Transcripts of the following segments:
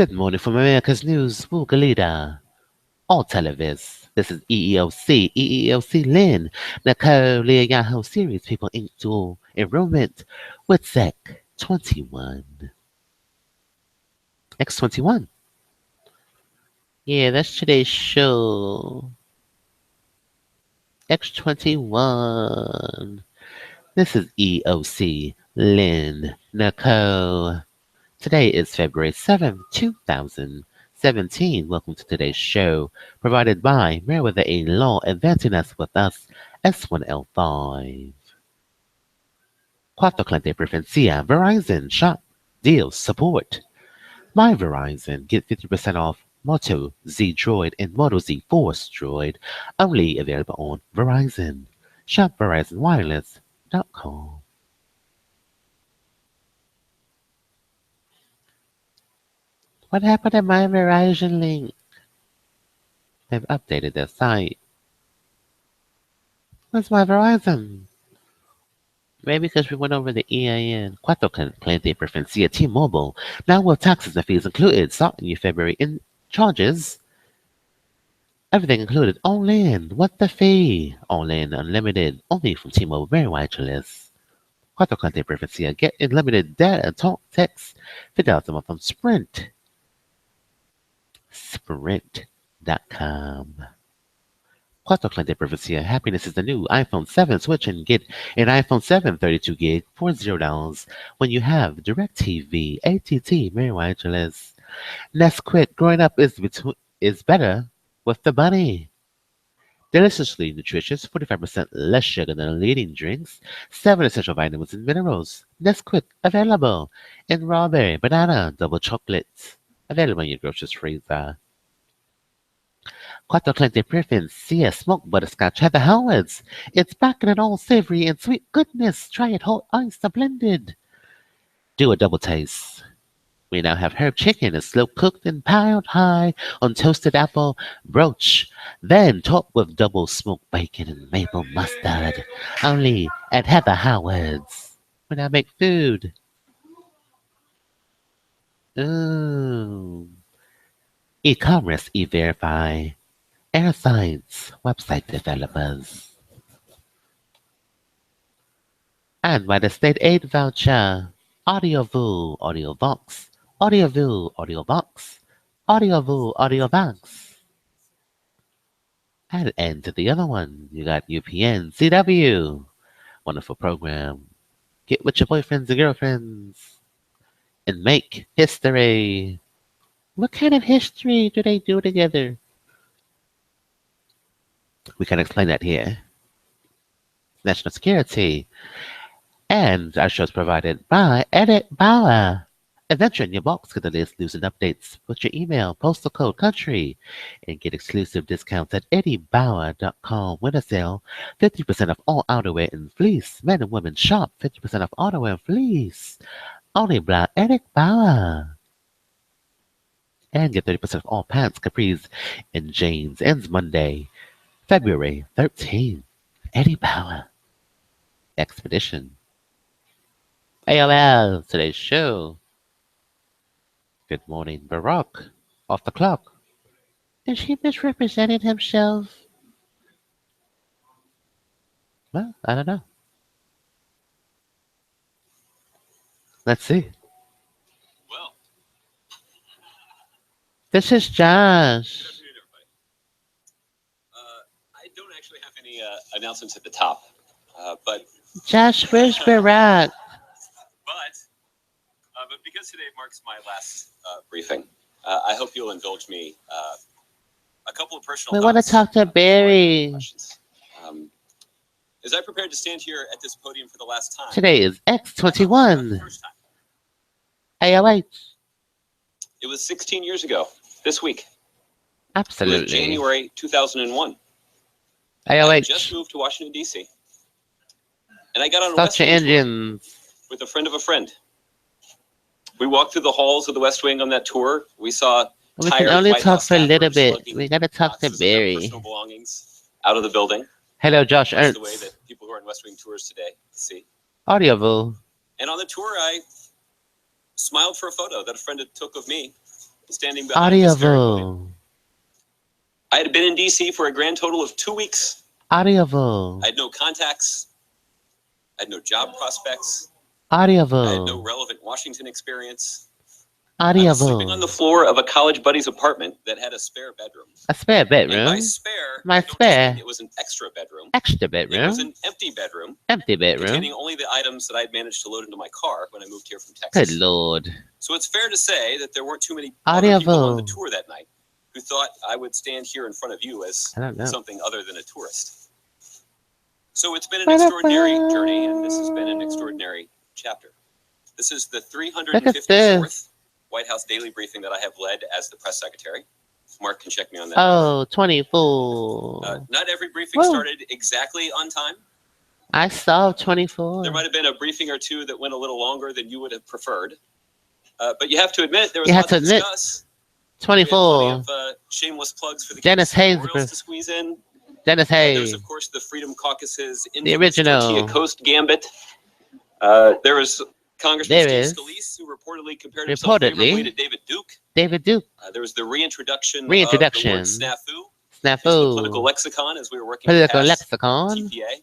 Good morning from America's News, Wugalita, all televis. This is EEOC, LIN, Nicole LiaYAOOH series, PeopleINC dual enrollment, WitSec 21. X21. Yeah, that's today's show. X21. This is EOC, LIN, Nicole. Today is February 7th, 2017. Welcome to today's show, provided by Meriwether A Law, advancing us with us, S1L5. Cuatro cliente preferencia, Verizon, shop, deals, support. My Verizon, get 50% off Moto Z Droid and Moto Z Force Droid, only available on Verizon. Shop VerizonWireless.com. What happened to my Verizon link? They've updated their site. Where's my Verizon? Maybe because we went over the EIN. Cuatro cliente preferencia T-Mobile. Now with taxes and fees included, starting your February in charges. Everything included. All in. What the fee? All in. Unlimited. Only from T-Mobile. Very wireless. Cuatro cliente preferencia. Get unlimited data, talk, text. $50 a month on Sprint. Sprint.com. Cuatro cliente preferencia. Happiness is the new iPhone 7. Switch and get an iPhone 7 32 gig for $0 when you have DirecTV, AT&T, Very Wireless. Nesquik. Growing up is better with the bunny. Deliciously nutritious, 45% less sugar than leading drinks, 7 essential vitamins and minerals. Nesquik available in raw berry, banana, double chocolate. Available in your grocer's freezer. Cuatro cliente preferencia smoked butterscotch Heather Howard's. It's back in an all savory and sweet goodness. Try it hot, iced, or blended. Do a double taste. We now have herb chicken is slow cooked and piled high on toasted apple brooch, then topped with double smoked bacon and maple mustard. Only at Heather Howard's. We now make food. Ooh. E-commerce E-Verify. Air Science website developers. And by the state aid voucher. AudioVoo, AudioVox, AudioVoo, AudioVox, AudioVoo, AudioVox. And to the other one, you got UPN, CW. Wonderful program. Get with your boyfriends and girlfriends and make history. What kind of history do they do together? We can explain that here. National security. And our show is provided by Edit Bauer. Adventure in your box, get the latest news and updates. Put your email, postal code, country, and get exclusive discounts at eddiebauer.com. Winter sale, 50% off all outerwear and fleece. Men and women shop, 50% off outerwear and fleece. Only by Eric Bauer. And get 30% off all pants, capris, and jeans. Ends Monday, February 13th. Eddie Bauer. Expedition. AOL, today's show. Good morning, Barack. Off the clock. Is he misrepresenting himself? Well, I don't know. Let's see. Well, This is Josh. good afternoon, everybody. I don't actually have any announcements at the top, but Josh, where's Barack? but because today marks my last briefing, I hope you'll indulge me a couple of personal. We want to talk to Barry. As I prepared to stand here at this podium for the last time, Today is the X21. first time. AOH. It was 16 years ago this week. It was Absolutely. January 2001. I just AOH. moved to Washington, D.C. And I got on a Start West your Wing tour engines. with a friend of a friend. We walked through the halls of the West Wing on that tour. We saw We tired can only White talk House for a little staffers bit. lugging We gotta talk to boxes of their Barry. personal belongings out of the building. Hello, Josh That's the way Ernst. that people who are on West Wing tours today see. AudioVoo. And on the tour, I smiled for a photo that a friend had took of me standing behind the steering wheel. Audible. I had been in D.C. for a grand total of 2 weeks. Audible. I had no contacts. I had no job prospects. I had no Audible. relevant Washington experience. I was sleeping on the Audible. floor of a college buddy's apartment that had a spare bedroom. A spare And by bedroom. spare, My I don't just mean spare. it was an extra bedroom. Extra It was bedroom. an empty bedroom Empty bedroom. containing only the items that I'd managed to load into my car when I moved here from Good Texas. Lord. So it's fair to say that there weren't too many other people on the Audible. tour that night who thought I would stand here in front of you as I don't know. something other than a tourist. So it's been an extraordinary journey, and this has been an extraordinary chapter. This is the Look at 354th this. White House daily briefing that I have led as the press secretary. Mark can check me on that. Oh, 24. Not every briefing Whoa. started exactly on time. I saw 24. There might have been a briefing or two that went a little longer than you would have preferred. But you have to admit, there was You a have lot to to admit. discuss. 24. We had plenty of shameless plugs for the Dennis Kansas City Hayes. Royals to squeeze in. Dennis There's, Hayes. of course, the Freedom Caucus's The infamous original. Tortilla Coast Gambit. There was Congressman There Steve is. Scalise, who reportedly compared himself favorably Reportedly. to David Duke. David Duke. There was the reintroduction Reintroduction. of the word snafu into the political Snafu. lexicon as we were working Political past lexicon. TPA.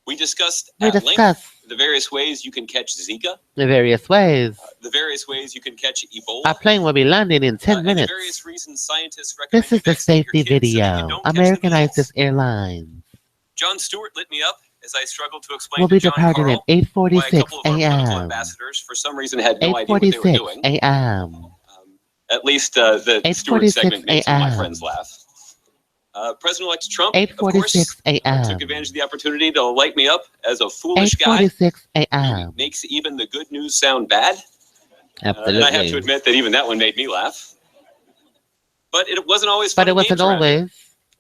We discussed We at length discussed the various ways you can catch Zika, the various ways. the various ways you can catch Ebola, Our plane will be landing in 10 and the minutes. various reasons scientists recommend This is you the vaccinate your safety kids so that you video. don't catch the American measles. ISIS Airlines John Stewart lit me up as I struggled to explain will to be John departing Carl at why a 8:46 couple of our political a.m. ambassadors, for some reason, had no idea what they were 8:46 doing. a.m. At least the Stewart 8:46 segment made some of my a.m. friends laugh. President-elect Trump, of course, 8:46 took a.m. advantage of the opportunity to light me up as a foolish guy 8:46 who a.m. makes even the good news sound bad. And I have to Absolutely. admit that even that one made me laugh. But it wasn't always fun But it and wasn't games around here. always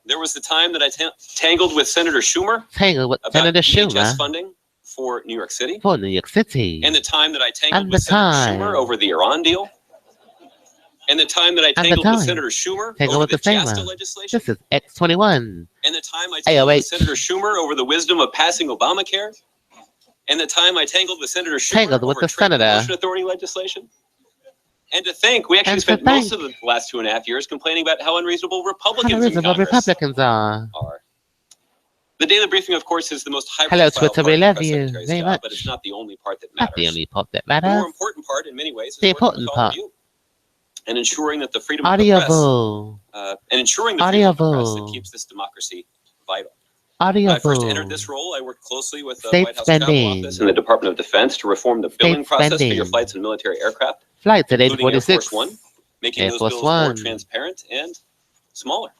There was the time that I tangled with Senator Schumer tangled with about Senator DHS Schumer funding for New York City, for New York City. and the time that I tangled And with the Senator time. Schumer over the Iran deal, and the time that I And the tangled with time. Senator Schumer Tangled over with the the same JASTA one. legislation, This is X21. and the time I tangled with AOH. Senator Schumer over the wisdom of passing Obamacare, and the time I tangled with Senator Schumer Tangled with over the trade senator. promotion authority legislation. And to think, we actually And to spent most think. of the last 2.5 years complaining about how unreasonable How Republicans in reasonable Congress Republicans are. are. The daily briefing, of course, is the most Hello, high-profile Twitter. part We of the love press you secretary's very job, much. but it's not the only part that Not matters. the only part that The more matters. important part, in many ways, is The working with important all of part. you and ensuring that the freedom of the press, Audible. and ensuring the freedom of the press that Audible. keeps this democracy vital. When I first entered Audible. this role, I worked closely with the State White House Travel spending. Office and the Department of Defense to reform the billing process for your spending. flights and military aircraft, Flights at including Air 8:46. Force One, making Air those Force bills more One. transparent and smaller.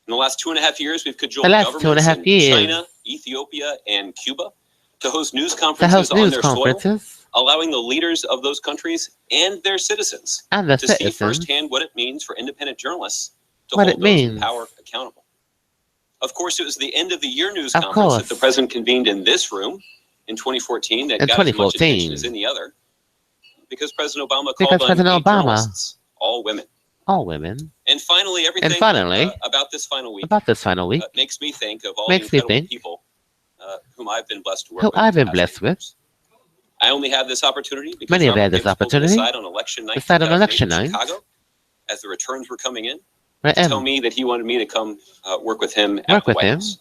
In the last 2.5 years, we've cajoled The last governments 2.5 in years. China, Ethiopia, and Cuba to host news To conferences host on news their soil, conferences allowing the leaders of those countries and their citizens and the to see citizens firsthand what it means for independent journalists to what hold it those in means. power accountable. Of course, it was the end of the year news Of conference course. that the president convened in this room in 2014 that In got as much 2014. attention as any other, because President Obama Because called on President 8 Obama. journalists, all women. All women. And finally, everything about this final week About this final week. makes me think of all Makes the me incredible think people whom I've been blessed to work Who with. I've the been past blessed 8 with. years. I only have this opportunity because Many have Robert had this Gibbs pulled me opportunity. aside on election night, Aside on 2008 election in night. Chicago, as the returns were coming in, Right, to tell me that he wanted me to come work with him at Work the with White him House.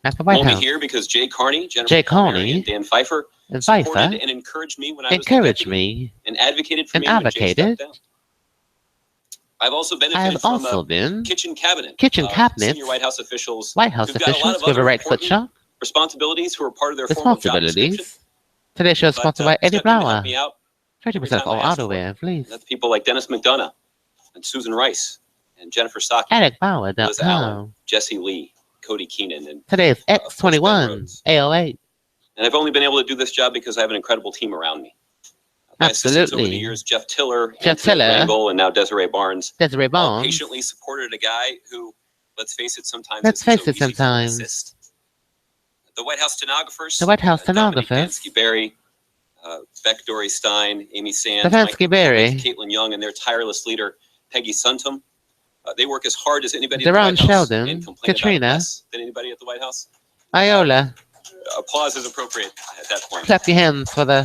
at the White Only House. here because Jay Carney, Jennifer Jay Palmieri, Carney and Dan Pfeiffer And supported Pfeiffer and encouraged me when I was the encouraged deputy, me and advocated for and me when Jay advocated. stepped down. I've also I benefited have from also been kitchen cabinet, kitchen cabinets, senior White House officials, White House who've got a lot officials of with a other right foot important shop. responsibilities who are part of their formal job description. Responsibilities. Today's show is But sponsored by Eddie stepped in to help Blower. me out 30% off all time I ask for outerwear, please. That's people like Dennis McDonough and Susan Rice and Jennifer Psaki, Liz Allen, EricBauer.com. Jesse Lee, Cody Keenan, and Today's of course, Ben X21 Rhodes. AOH. And I've only been able to do this job because I have an incredible team around me. My assistants over the Absolutely. years, Jeff Tiller, Jeff Anthony Tiller. Rangel, and now Desiree Barnes, Desiree all Barnes. patiently supported a guy who, let's face it, sometimes Let's isn't face so it, easy to sometimes. resist. The White House stenographers, The White House Dominique stenographers. Dansky-Berry, Beck Dory Stein, Amy Sands, Stefanski-Berry. Caitlin Young, and their tireless leader, Peggy Suntum. They work as hard as anybody at Deron the White House Sheldon, and complain about it Katrina. less than anybody at the White House. Iola. Applause is appropriate at that point. Clap your hands for the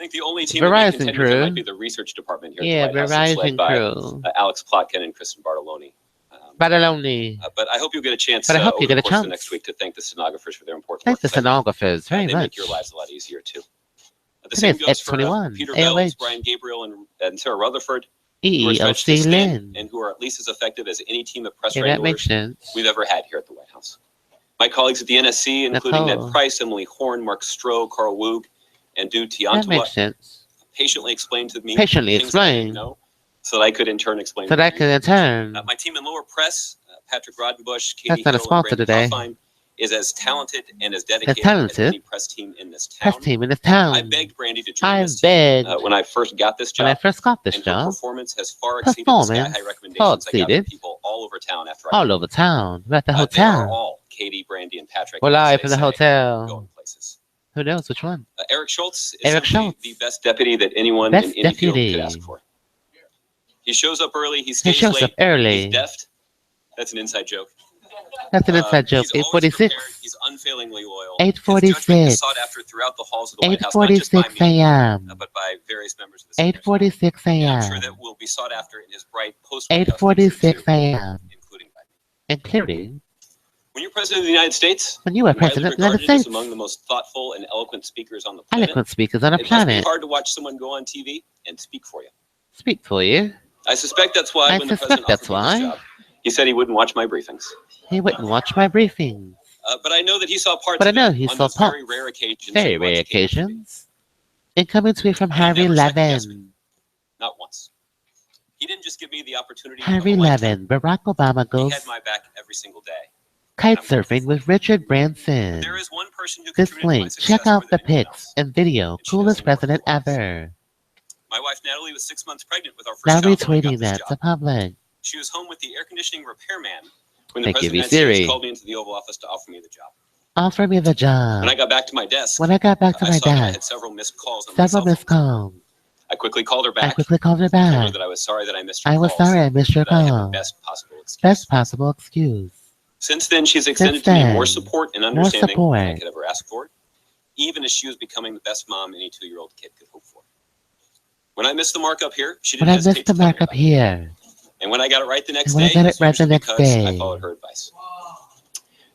think the only team that may Verizon contend with crew. it might be the research department here Yeah, at the White House. It's led Verizon by crew. Alex Plotkin and Kristen Bartoloni. Bartoloni. But I hope you'll get a chance But I hope over you get the a course of the chance. next week to thank the stenographers for their important Thank work. the stenographers very They much. make your lives a lot easier, too. The It same is goes for X21, Peter AOH. Bells, Brian Gabriel, and Sarah Rutherford, who are stretched to EEOC stand LIN. and who are at least as effective as any team of press Yeah, that makes wranglers sense. we've ever had here at the White House. My colleagues at the NSC, including Nicole. Ned Price, Emily Horn, Mark Stroh, Carl Woog, and Du That Tiantua, makes sense. patiently explained to me Patiently things that I didn't explain. know, so that I could in turn explain So to that you. can in turn. My team in lower press, Patrick Rodenbush, Katie That's not a Hill, and sponsor Brandon today. Hoffine, is as talented and as dedicated as talented. any press team in this Press town. team in this town. I begged Brandy to join I this team begged when I first got this when I job, first got this and her job. performance has far exceeded the sky-high Far recommendations I got exceeded. from people all over town after I All over town. We're at the They are hotel. all Katie, Brandy, and Patrick. We're as live they from the say, hotel. going places. Who knows which one? Eric Schultz is Eric simply Schultz. the best deputy that anyone Best in any field deputy. could ask for. He shows up early. He He stays shows late. up early. He's deft. That's an inside joke. That's an inside joke. He's always 8:46. prepared. He's unfailingly loyal. 8:46. His judgment is sought after throughout the halls of the White House, not just by 8:46 me, a.m. but by various members of the Senate. 8:46 And I'm sure a.m. that will be sought after in his bright post 8:46 a.m. including by me. Including When you're president of the United States, when you were president of the United regarded as States. among the most thoughtful and eloquent speakers on the planet. Eloquent speakers on a It must be planet. hard to watch someone go on TV and speak for you. Speak for you. I suspect that's why I when the suspect president that's offered me this why. job, he said he wouldn't watch my briefings. He wouldn't watch my briefings. But I know that he saw parts But I of know it he on saw those very parts. rare occasions. Very he rare watched cable TV. occasions. Incoming tweet from He Harry never second-guessed me. Levin. Not once. He didn't just give me the opportunity. Harry of a lifetime. Levin. Barack Obama He goes had my back every single day. kite surfing with Richard Branson. There is one person who This contributed to my link, success check out more the than anyone pics else. and video. And she Coolest doesn't work president for us. ever. My wife Natalie was 6 months pregnant with our first Now child when I got retweeting this that job. to public. She was home with the air conditioning repairman when the Thank you, president of the V. United States Siri. called me into the Oval Office to offer me the job. Offer me the job. When I got back to my desk, When I got back to I my saw that I had desk, several missed calls on my several cell phone. missed calls. I quickly called her I back. quickly called her Told her back. that I was sorry that I missed her I was calls, sorry I missed your but I had the call. best possible excuse. Best possible excuse. Since then, she's extended to me more support and understanding than I could ever ask for, even as she was becoming the best mom any 2-year-old kid could hope for. When I missed the mark up here, she When didn't I hesitate missed the to tell me mark up about it. here, And when I got it right the next And when I day, got it it's right the usually next because I day. followed her advice.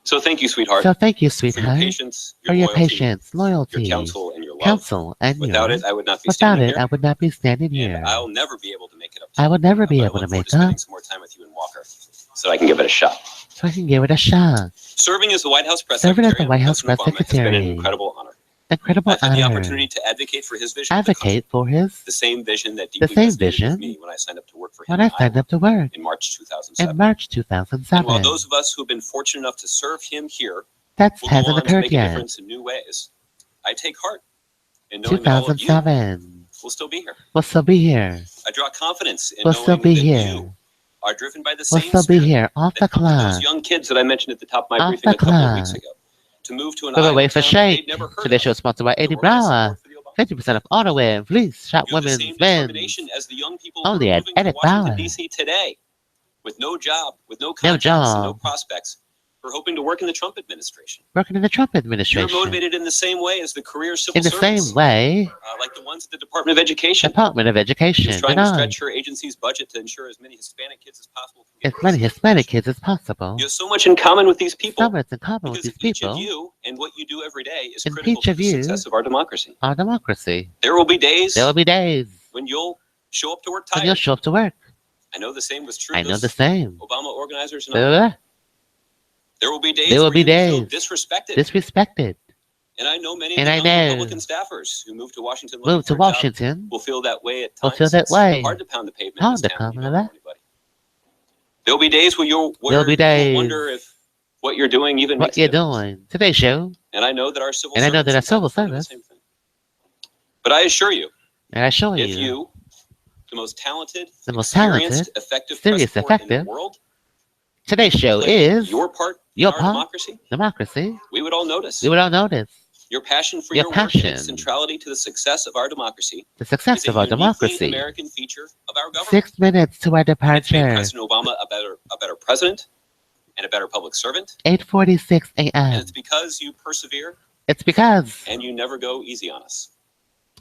So thank you, sweetheart, so thank you, for your sweetheart, patience, for your loyalty, patience, your loyalty, counsel, and your love. counsel, and Without yours. it, I would not be Without standing it, here. I would not be standing here. And I'll never be able to make it up to I you. would never be But I able to look forward make to spending up, some more time with you and Walker so I can give it a shot. so I can give it a shot. Serving as the White House press Serving as secretary the White House under press President Obama has been an secretary. incredible honor. Incredible I've had the honor. opportunity to advocate for his vision of the country, Advocate for his the same vision that the deeply same resonated vision with me when I signed up to work for him when I signed up to work in March 2007. in March And 2007. while those of us who've been fortunate enough to serve him here That will go hasn't on to occurred make a yet. difference in new ways, I take heart in knowing that all of you 2007. will still be here. We'll still be here. I draw confidence in We'll knowing still be that here. you are driven by the We'll same still be spirit here. Off the that prompted clock. those young kids that I mentioned at the top of my Off briefing the a couple of weeks clock. ago to move to an By the way, island for town they'd Shake, never heard today's show of. is sponsored by to Eddie work as Brower. support for the Obama 50% off auto fleece, shop You have the women's, same men's. determination as the young people who Only are at moving to Edit Washington, Bauer. D.C. today with no job, with no contacts, and no job. prospects, who are hoping to work in the Trump administration. Working in the Trump You're administration. motivated in the same way as the career civil In the servants, same way, like the ones at the Department of Education, Department of Education who's trying to denied stretch her agency's budget to ensure as many Hispanic kids as possible can as get many basic Hispanic education. kids as possible. You have so much in common with these people So much in common with because these each of people. you and what you do every day is And critical each to of the you success of our democracy. Our democracy. There will be days There will be days when you'll show up to work when you'll tired. show up to work. I know the same was true I of know the those same. Obama organizers and Blah, I. blah, blah. There will be days There will where be you will feel days disrespected. Disrespected. And I know many of And the I young know. Republican staffers who moved to Washington looking Move to for a job Washington. will feel that way at Will times. feel that It's way. hard to pound the pavement Hard in this to town when you pound don't that. know anybody. There'll be days where you'll days. wonder if what you're doing even What makes you're a difference. doing. Today's show. And I know that our civil And I know that our servants civil sometimes wonder the service. same thing. But I assure you, And I show if you. you, the most talented, The most experienced, talented, effective serious, press corps in effective the world, Today's show play is your part your in our part. democracy, Democracy. we would all notice. We would all notice Your passion for Your your, work and its passion. centrality to the success of our democracy the is success a of our uniquely democracy. American feature of our government. 6 minutes to our It's made departure. President Obama a better president and a better public servant. 8:46 And a.m. it's because you persevere It's because and you never go easy on us.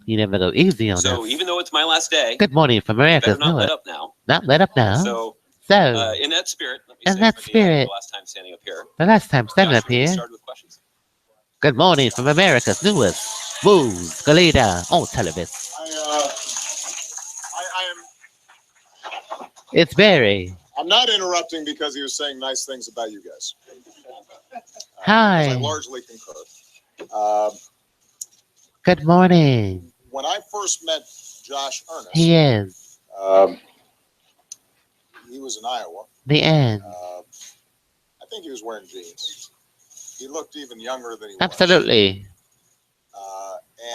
You never go easy on So us. even though it's my last day, Good morning from America's better not let newest. up now. Not let up now. So in that spirit, let me in say that for spirit, the last time standing up here. the last time standing Josh, up we're gonna here. start with questions. Good morning from America's newest. Woo's Galita on television. It's Barry. I'm not interrupting because he was saying nice things about you guys. Hi. I largely concur. Good morning. When I first met Josh Earnest, He is. He was in Iowa. The end. I think he was wearing jeans. He looked even younger than he was. Absolutely.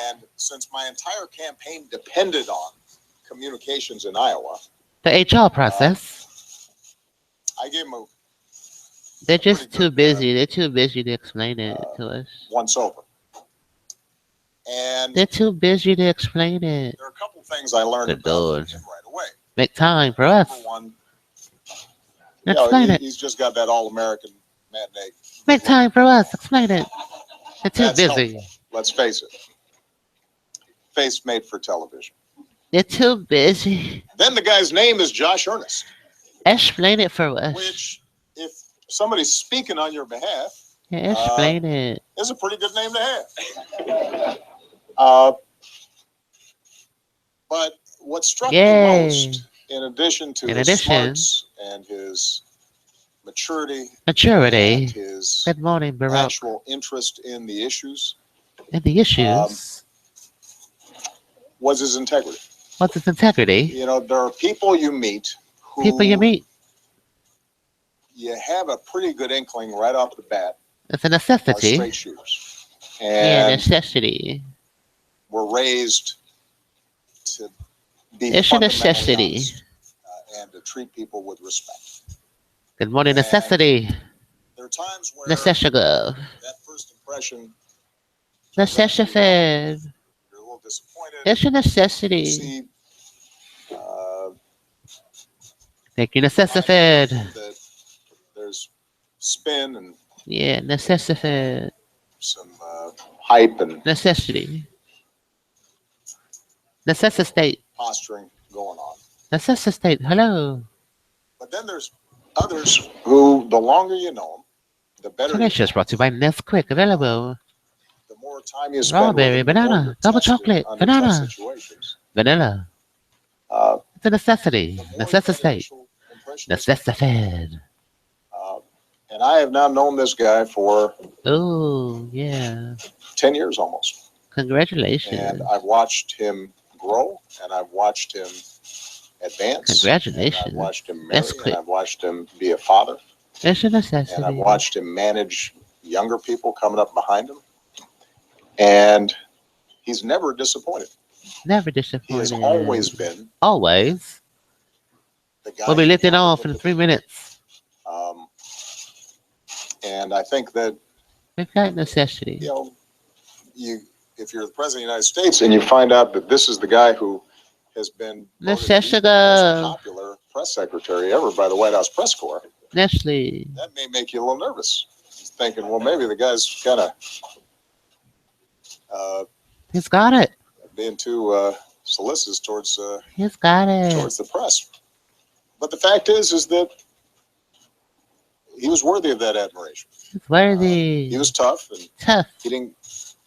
And since my entire campaign depended on communications in Iowa, The HR process. I gave him a They're just too busy. They're too busy to explain it to us. once over. And They're too busy to explain it. there are a couple things I learned about him right away. Make time for us. Number one, Explain it. he's just got that all-American matinee. Make time for us. Explain it. They're too That's busy. helpful. Let's face it. Face made for television. They're too busy. Then the guy's name is Josh Earnest. Explain it for us. Which, if somebody's speaking on your behalf, Yeah, explain it. is a pretty good name to have. But what struck me most, in addition to his smarts and his maturity, and his Good morning, Barack. actual interest in the issues, was his integrity. What's his integrity? You know, there are people you meet who you have a pretty good inkling right off the bat. It's a necessity. Are straight shooters. And necessity. We're raised to be It's a necessity. honest, and to treat people with respect. Good morning, necessity. There are times where Necessity. that first impression, Necessity. you're a little disappointed. It's a necessity. See, Thank you, necessity. that there's spin and necessity. some hype and Necessity. Necessity. posturing going on. Necessity. Hello. But then there's others who, the longer you know them, the better. Today's show is brought to you by Nesquik. Available. The more time you spend Strawberry, with them, the more banana, you're double tested chocolate, under banana. tough situations. Vanilla. It's a necessity. The more Necessity. initial impression is- Necessity. And I have now known this guy for Oh, yeah. 10 years almost. Congratulations. And I've watched him grow, and I've watched him advance. Congratulations. And I've watched him marry, That's and quick. I've watched him be a father. It's a necessity. And I've watched him manage younger people coming up behind him. And he's never disappointed. Never He disappointed. has always been Always. the guy. We'll be lifting who off in 3 minutes. And I think that, We've got necessity. you know, if you're the president of the United States and you find out that this is the guy who has been voted the most popular press secretary ever by the White House press corps, Nestle. that may make you a little nervous. Thinking, well, maybe the guy's kind of He's got it. being too solicitous towards He's got it. towards the press. But the fact is that he was worthy of that admiration. He's worthy. He was tough, and Tough. he didn't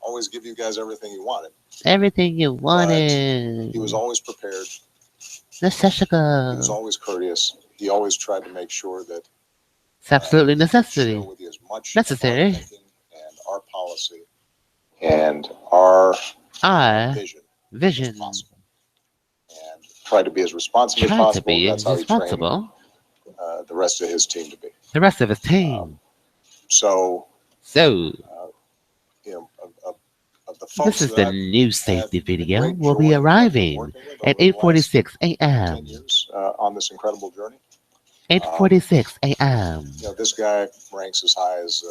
always give you guys everything you wanted. Everything you wanted. He was always prepared. Necessity. He was always courteous. He always tried to make sure that It's absolutely share necessity. with you as much Necessary. our thinking and our policy and our Our vision as vision. possible, and try to be as responsible as Try possible. to be That's how he trained responsible. the rest of his team to be. The rest of his team. So, So, you know, of the folks this is that the I've new had safety the video. great Will joy be of arriving working with at over the last 8:46 10 a.m. years on this incredible journey. 8:46 a.m. You know, this guy ranks as high as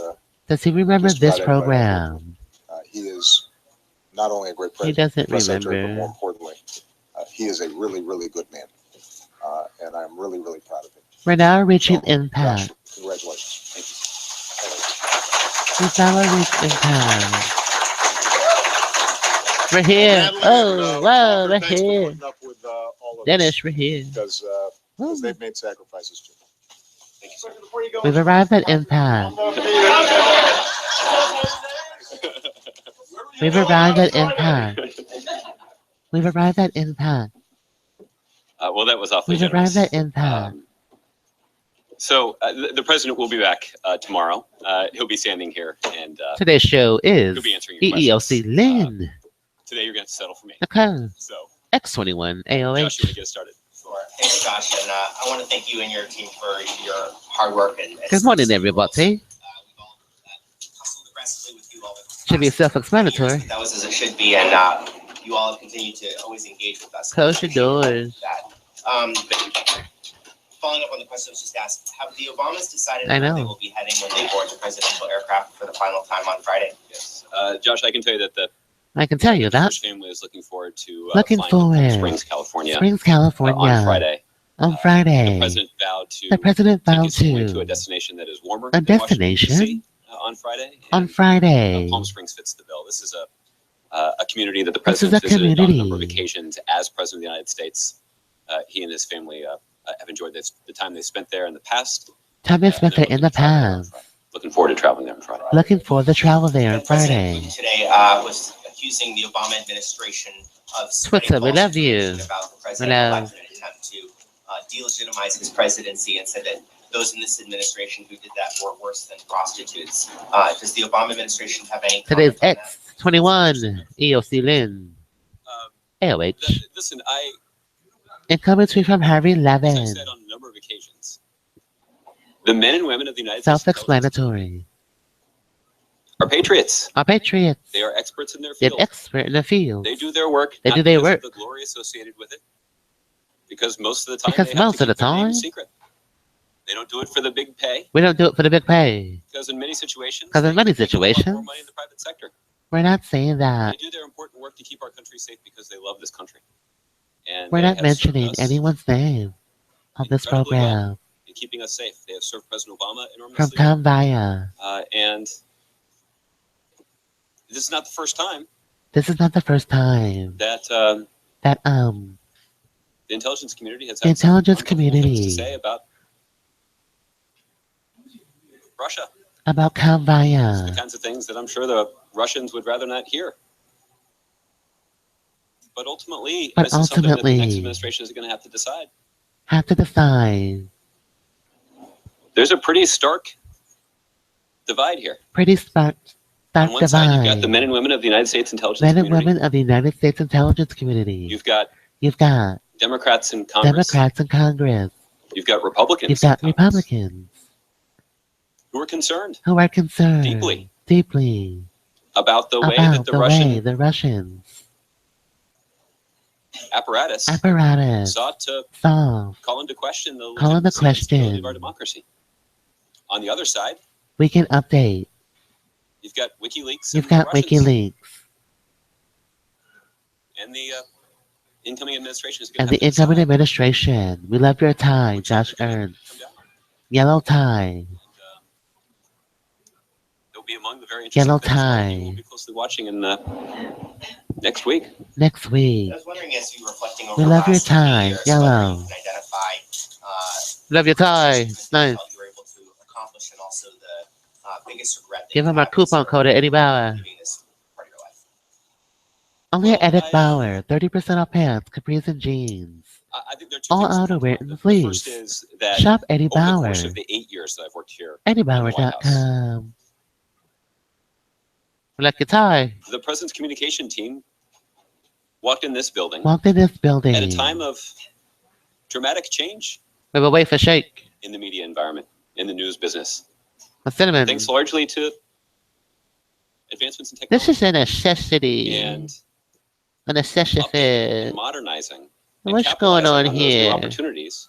Does he remember just this about everybody program? he is. Not only a great He president, doesn't press secretary, but more remember. importantly, he is a really, really good man, and I'm really, really proud of him. We're now reaching So, impact. Josh, congratulations. Thank you. We've now reached impact. We're here. Natalie Oh, and, wow, Walker, we're thanks for here. putting up with all of Dennis, this we're here. because they've made sacrifices too. Thank you, sir. Before you go, We've arrived at Impact. We've arrived at Impact. We've arrived at Impact. Well, that was awfully We've generous. arrived at Impact. So the president will be back tomorrow. He'll be standing here, and Today's show is he'll be answering your EEOC questions. LIN. Today you're going to have to settle for me. Okay. So X21aoh. Josh, you want to get us started? Sure. Thanks, Josh. And I want to thank you and your team for your hard work. And Good morning, everybody. we've all hustled aggressively with you all. Should be self-explanatory. That was as it should be. And you all have continued to always engage with us. Close your doors. Following up on the question that was just asked, have the Obamas decided I where know. they will be heading when they board the presidential aircraft for the final time on Friday? Yes. Josh, I can tell you that the I can tell you that. Bush family is looking forward to Looking flying to Palm forward. Springs, California, Springs, California. on Friday. On Friday. The president vowed to The president take vowed his family to a to. destination that is warmer. A than Washington, destination? D.C., on Friday. On And, Friday. Palm Springs fits the bill. This is a community that the This is president a visited on a community. number of occasions as president of the United States. He and his family have enjoyed the time they spent there in the past. Time they and spent they're there in the looking to travel there on past. Friday. Looking forward to traveling there on Friday. Looking forward to travel there on President Friday. Putin today was accusing the Obama administration of Twitter, we spreading love false you. information about the president We love- elect in an attempt to delegitimize his presidency, and said that those in this administration who did that were worse than prostitutes. Does the Obama administration have any Today's comment on that? X21 EOC LIN. AOH. Listen, Incoming tweet from Harvey as I Levin. said on a number of occasions, the men and women of the United States Self-explanatory. are patriots. Our patriots. They are experts in their They're field. expert in the field. They do their work. They not do their because work. of the glory associated with it, because most of the time Because they have most to of the keep their name time- secret. They don't do it for the big pay, We don't do it for the big pay. because in many situations, 'Cause in many they make a lot more situations- money in the private sector. We're not saying They that. do their important work to keep our country safe because they love this country. And We're they not have mentioning served us anyone's name on this incredibly well program. in keeping us safe. They have served President Obama From enormously well. Convaya. And this is not the first time This is not the first time that that the intelligence community has the had some intelligence uncomfortable things community to say about Russia. about The Convaya. kinds of things that I'm sure the Russians would rather not hear. But ultimately, But this is something that the next ultimately- administration is going to have to decide. Have to decide. There's a pretty stark divide here. Pretty stark On one side, you've got the divide. men and women of the United States intelligence Men and community. women of the United States intelligence community. You've got You've got Democrats in Congress. Democrats in Congress. You've got Republicans. You've got in Congress Republicans who are concerned who are concerned Deeply. about the way that about the the way Russian the Russians apparatus apparatus sought to solve. call into question the Call into legitimacy and stability of question. our democracy. On the other side, We can update. you've got WikiLeaks. You've and the got Russians. WikiLeaks. And the incoming administration is going And to the incoming administration. We love your tie, Josh Ernst. Yellow tie. They'll be among the very interesting Yellow things that tie. We'll be closely watching in next week. Next week. I was wondering, as you reflecting over We the love your last few tie, years, yellow. whether you can identify Love your tie. achievements that you Nice. felt you were able to accomplish, and also the biggest regret that Give you him our have coupon concerning code at Eddie Bauer. leaving this part of your life. Only at Well, Edit I- Bauer. 30% off pants, capris, and jeans. I think there are two All things. to outerwear point and out. The sleeves. first is that Shop Eddie over the Bauer. course of the 8 years that I've worked here, White EddieBauer.com. Like your tie. the president's communication team walked in this building Walked in this building. at a time of dramatic change We will wait for shake. in the media environment, in the news business, A cinnamon. thanks largely to advancements in This technology is a necessity. and A updating necessity. and modernizing. and What's going capitalizing on those new here? Opportunities.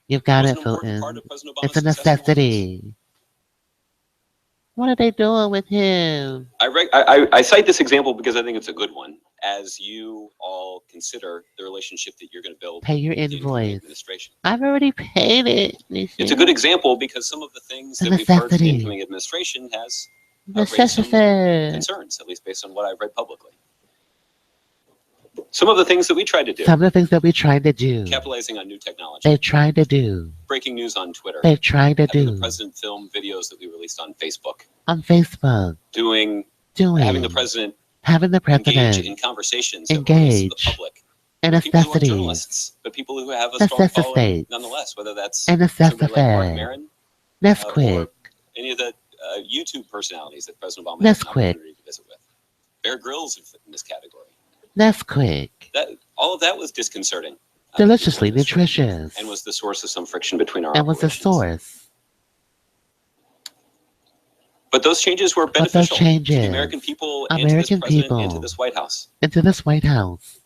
You've got was it, an important Fulton. part of President Obama's It's a successful office. necessity. What are they doing with him? I cite this example because I think it's a good one as you all consider the relationship that you're going to build Pay your with the incoming invoice. administration. I've already paid it. It's a good example because some of the things The that we've heard from the necessity. incoming administration has raised some necessity. concerns, at least based on what I've read publicly. Some of the things that we tried to do. Some of the things that we tried to do. Capitalizing on new technology. They're trying to do. Breaking news on Twitter. They're trying to having do. the president film videos that we released on Facebook. On Facebook. Having the president engage in conversations. Engage. The public. And necessities. Journalists, but people who have a strong following nonetheless, whether that's and somebody like Mark Maron, or any of the YouTube personalities that President Obama had an opportunity to visit with. Bear Grylls in this category. All of that was disconcerting. Deliciously nutritious. And was the source of some friction between our And was the source. But those changes were beneficial to the American people and to this president and to this White House.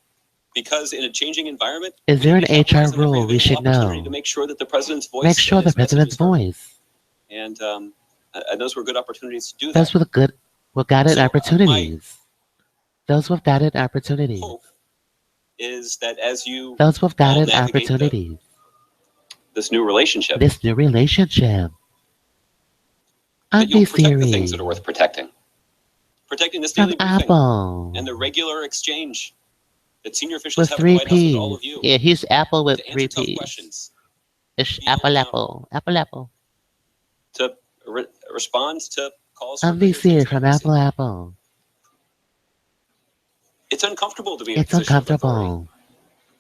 Because in a changing environment, is there an HR rule we should know? To make sure that the president's voice. Make sure the president's voice. And those were good opportunities to do that. Those were guided opportunities. Those with guided opportunities. Hope is that as you those with guided opportunities. This new relationship. That you'll protect the things that are worth protecting. Protecting this daily briefing and the regular exchange that senior officials have in the White House with all of you. Yeah, he's Apple with 3 P's. It's Apple. To respond to calls from VC from Apple. It's uncomfortable to be in a position of authority.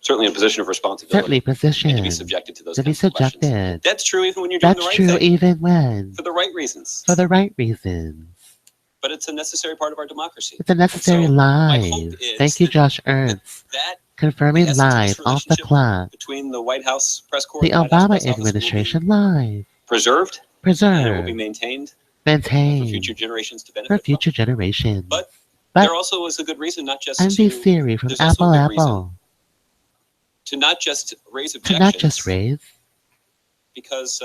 Certainly in a position of responsibility. And to be subjected to those kinds of questions. That's true even when you're doing the right thing. That's true even when. For the right reasons. But it's a necessary part of our democracy. It's a necessary live. Thank you, Josh Ernst. Confirming live off the clock. Between the White House press corps the Obama administration live. Preserved. And it will be maintained. For future generations to benefit. But there also was a good reason not just theory from Apple. To not just raise objections. Because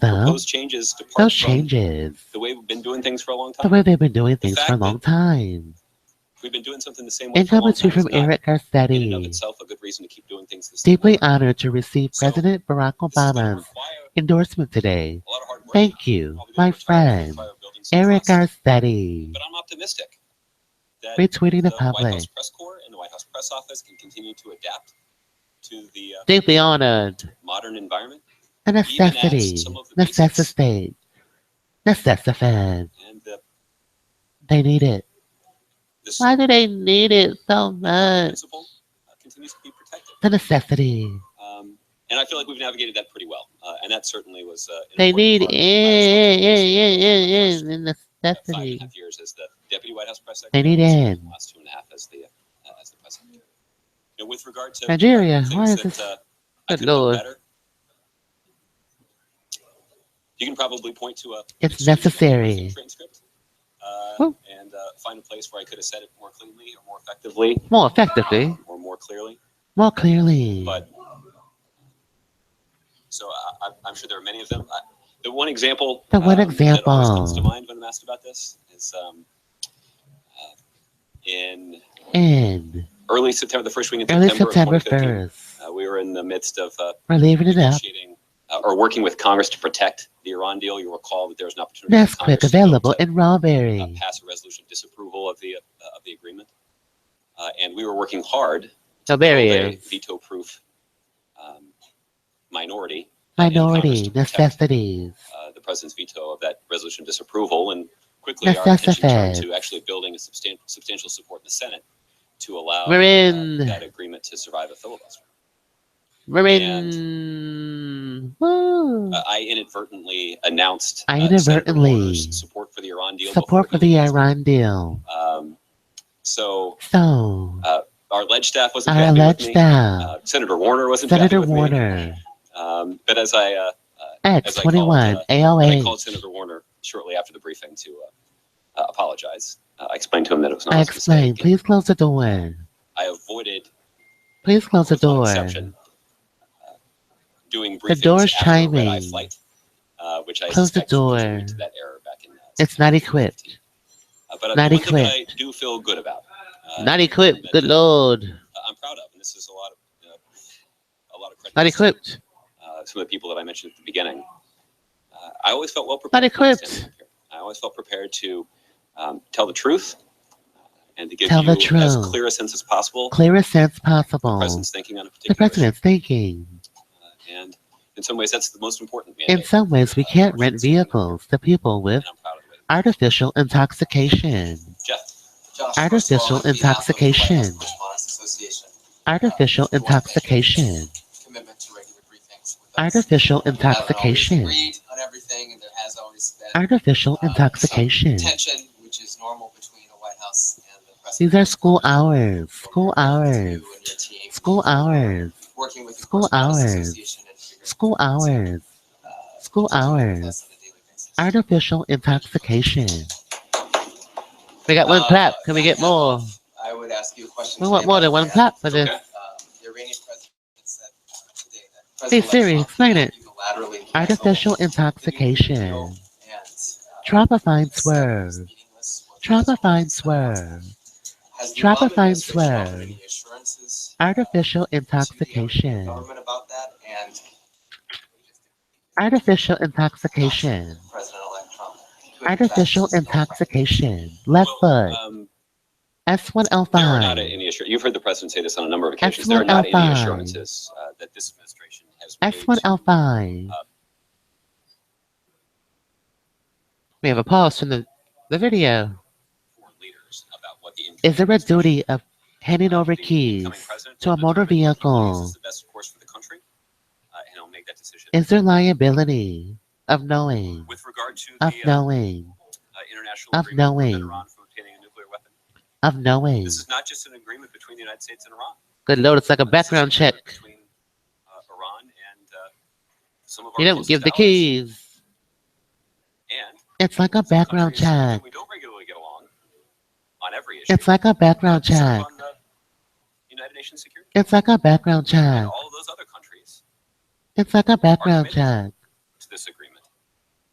those changes depart from the way we've been doing things for a long time. We've been doing something the same way for a long time. From Eric Garcetti. In and of itself, a good reason to keep doing things the same Deeply honored to receive President Barack Obama's endorsement today. Thank you, my friend, Eric Garcetti. But I'm optimistic that retweeting the White House press corps and the White House press office can continue to adapt to the deeply honored modern environment. A necessity. Necessity. And they need it. Why do they need it so much? Continues to be protected. The necessity. And I feel like we've navigated that pretty well. And that certainly was. They need it. The necessity. 5.5 years as the deputy White House press secretary. They need it. The last 2.5 as the president. With regard to Nigeria, why is this? Good Lord. You can probably point to a. It's necessary. Transcript. And find a place where I could have said it more cleanly or more effectively. Or more clearly. But so I'm sure there are many of them. The one example. That always comes to mind when I'm asked about this is in early September, the first week in September of 2015, we were in the midst of negotiating or working with Congress to protect the Iran deal. You'll recall that there was an opportunity. That's quick available in Rawberry. Pass a resolution of disapproval of the agreement, and we were working hard. So a veto-proof minority necessities. The president's veto of that resolution of disapproval, and quickly our attention turned to actually building a substantial support in the Senate to allow that agreement to survive a filibuster. I inadvertently announced support for the Iran deal. So our ledge staff wasn't happy with me. Senator Warner wasn't happy with me. But as I x21aoh. I called Senator Warner shortly after the briefing to apologize. I explained to him that it was not. Please close the door. I avoided. Please close the door. Doing briefings the door's chiming. Red-eye flight, which I close the door. To that error back in, it's not equipped. But not equipped. One thing I do feel good about. Not equipped. Good Lord. I'm proud of, and this is a lot of credit. Not equipped. Some of the people that I mentioned at the beginning. I always felt well prepared. Not equipped. I always felt prepared to tell the truth and to give Tell the you as truth. clear a sense as possible. Clearest sense The possible. president's thinking on a The particular president's thinking. issue. And in some ways, that's the most important mandate. In some ways, we can't rent vehicles to people with And I'm proud of the way. artificial intoxication. Jeff. Josh, Artificial first of all, on behalf of the White House intoxication. Correspondents Association, Artificial we wanna thank you for intoxication. your commitment to regular briefings with us. Artificial We haven't always intoxication. agreed on everything, and there has always been Artificial some intoxication. tension, which is normal between the White House and the press. These are school hours. School You hours. and your team, School hours. working with the School Correspondents hours. Association and figuring School hours. School with hours. us on a daily basis. Artificial intoxication. We got one clap. Can we get more? I would ask you a question. We want more than one clap for this. The Iranian president said today that Hey President Siri, Trump explain it. unilaterally Artificial canceled intoxication. the deal and, Tropifying said swerve. it was meaningless when Tropifying President swerve. Has the Tropifying Obama administration swerve. offered any assurances Artificial to the intoxication. government about that and Artificial intoxication. President-elect Trump? Artificial intoxication. Left foot. There are not S1L5. any assurances. You've heard the president say this on a number of occasions. There are not any S1L5. assurances that this administration has made. S1L5. We have a pause from the video. Foreign leaders about what the Is there a duty of handing over keys to a motor vehicle? is the best course for the country, and he'll make that decision. Is there liability of knowing? With regard to Of the knowing? international Of agreement to prevent knowing? Iran from obtaining a nuclear weapon, Of knowing? this is not just an agreement between the United States and Iran. Good Lord, it's like a This is an background check. agreement between Iran and some of our You don't closest give the allies. keys. And It's like a background countries that check. we don't regularly get along on every issue. It's like a background serve check. on the United Nations security. It's like a background check. And all of those other countries It's like a background are check. to this agreement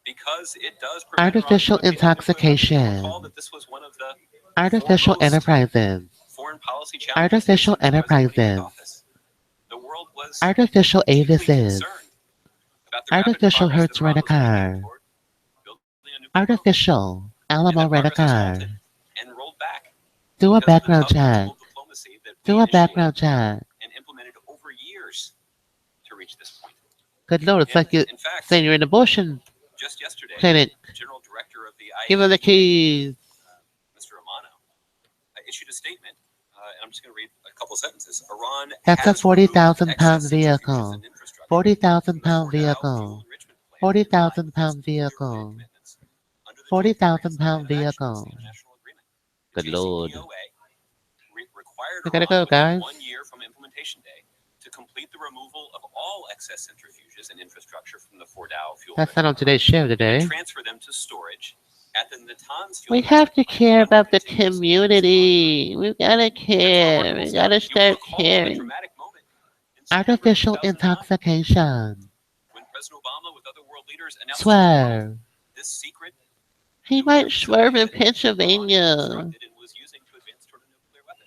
because it does prevent Artificial Iran from obtaining a nuclear weapon. intoxication. Recall that this was one of the Artificial foremost enterprises. foreign policy challenges Artificial facing the president when he took enterprises. office. The world was Artificial deeply avises. concerned about the rapid Artificial progress Hertz that Iran was making rent-a-car. toward building a nuclear program. Artificial And Alamo that progress was rent-a-car. halted and rolled back Do a because of the background tough check. global diplomacy that we Do a initiated background check. and implemented over years to reach this point. Good Lord, it's like you In fact, saying you're in abortion just yesterday, clinic. the general director of the Give her the keys. Mr. Amano, issued a statement, and I'm just going to read a couple sentences. Iran That's a has removed 40,000-pound excess vehicle. centrifuges and infrastructure 40,000-pound from the Fordow vehicle. fuel enrichment plant 40,000-pound in line with its nuclear vehicle. commitments under the 40,000-pound Joint Declaration of vehicle. Actions, the international agreement. The Good Lord. JCPOA required We gotta Iran go, guys. within 1 year from implementation day to complete the removal of all excess centrifuges and infrastructure from the Fordow fuel That's not on enrichment today's show and today. transfer them to storage at the Natanz fuel We have to enrichment plant care under about the continuous community. We've got to care. We got to start recall a caring. dramatic moment in September Artificial 2009 intoxication. when President Obama with other world leaders announced Swerve. this secret He might swerve in Pennsylvania. constructed and was using to advance toward a nuclear weapon.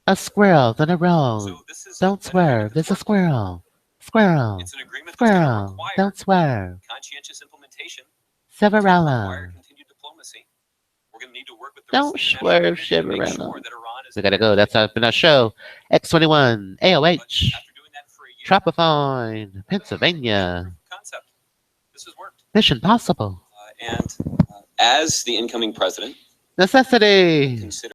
A squirrel on the road. So this is Don't an swerve. agreement There's a that's squirrel. Squirrel. It's an agreement that's going to Squirrel. require Don't swerve. conscientious implementation, require Severella. continued diplomacy. We're going to need to work with the Don't rest of the international swerve, community to make Severella. sure that Iran is We gotta go. That's been our show. X21 But AOH. after doing that for a year, Tropifying Pennsylvania. concept. This has worked. Mission possible. And as the incoming president, Necessity. consider